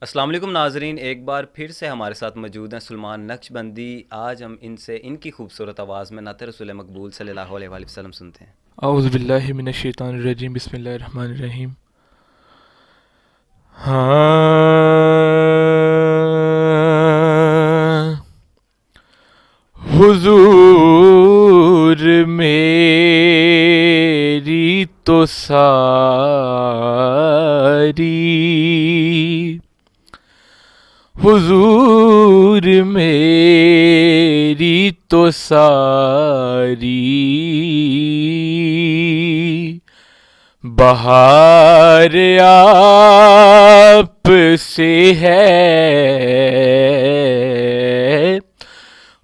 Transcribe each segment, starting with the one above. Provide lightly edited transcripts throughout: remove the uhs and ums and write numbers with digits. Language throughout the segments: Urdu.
السلام علیکم ناظرین، ایک بار پھر سے ہمارے ساتھ موجود ہیں سلمان نقش بندی۔ آج ہم ان سے ان کی خوبصورت آواز میں نعت رسول مقبول صلی اللہ علیہ وآلہ وسلم سنتے ہیں۔ اعوذ باللہ من الشیطان الرجیم، بسم اللہ الرحمن الرحیم۔ ہاں حضور میری تو ساری، حضور میری تو ساری، بہار آپ سے ہے،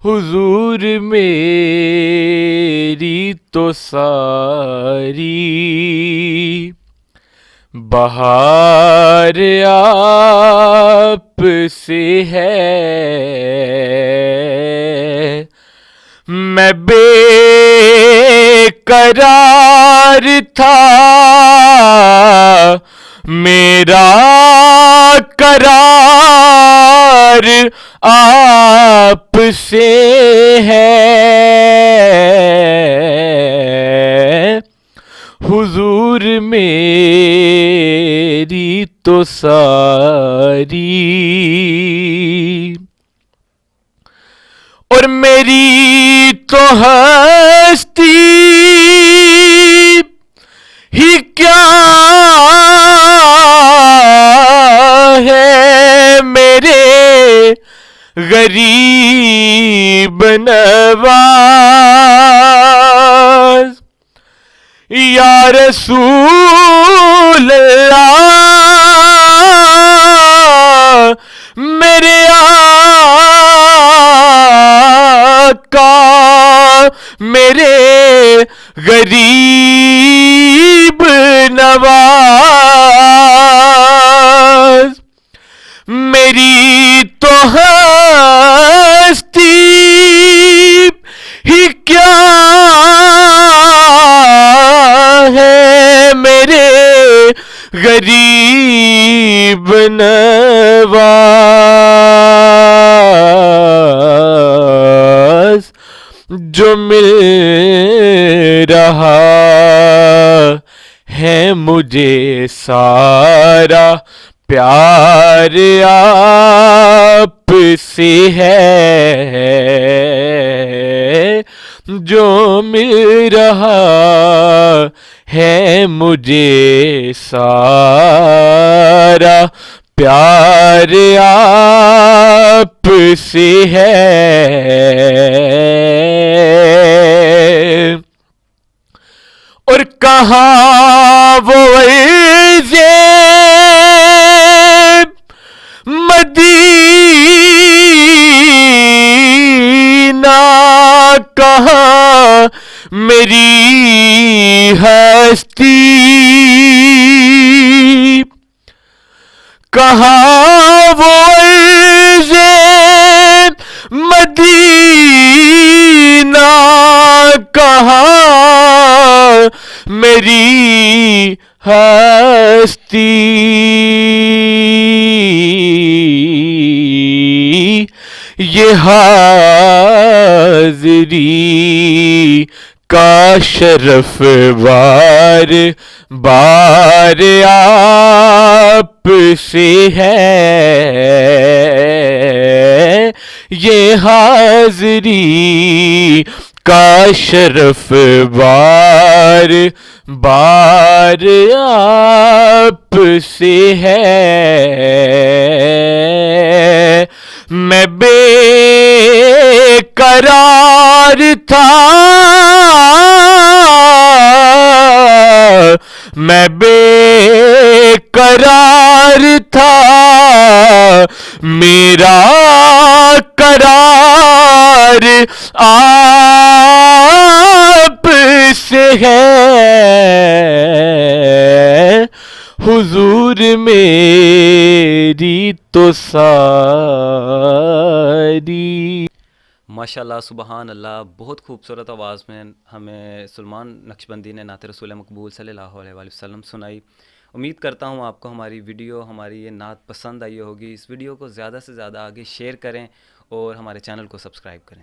حضور میری تو ساری، بہار آپ سے ہے، میں بے قرار تھا، میرا قرار آپ سے ہے، حضور میری تو ساری، اور میری تو ہستی ہی کیا ہے، میرے غریب نواز، یا رسول اللہ میرے آقا، میرے غریب نواز، میری تو ہستی ہی کیا ہے، میرے غریب نواز، جو مل رہا ہے مجھے سارا پیار آپ سے ہے، جو مل رہا ہے مجھے سارا پیار آپ سے ہے، اور کہاں وہ عزیب مدینہ، کہاں میری ہستی، کہاں وہ عزیب مدینہ، کہاں میری ہستی، یہ حاضری کا شرف بار بار آپ سے ہے، یہ حاضری کا شرف بار بار آپ سے ہے، میں بے قرار تھا، میں بے قرار تھا، میرا قرار آپ سے ہے، حضور میری تو ساری۔ ماشاء اللہ، سبحان اللہ، بہت خوبصورت آواز میں ہمیں سلمان نقش بندی نے نعت رسول مقبول صلی اللہ علیہ وآلہ وسلم سنائی، امید کرتا ہوں آپ کو ہماری ویڈیو، ہماری یہ نعت پسند آئی ہوگی. اس ویڈیو کو زیادہ سے زیادہ آگے شیئر کریں اور ہمارے چینل کو سبسکرائب کریں.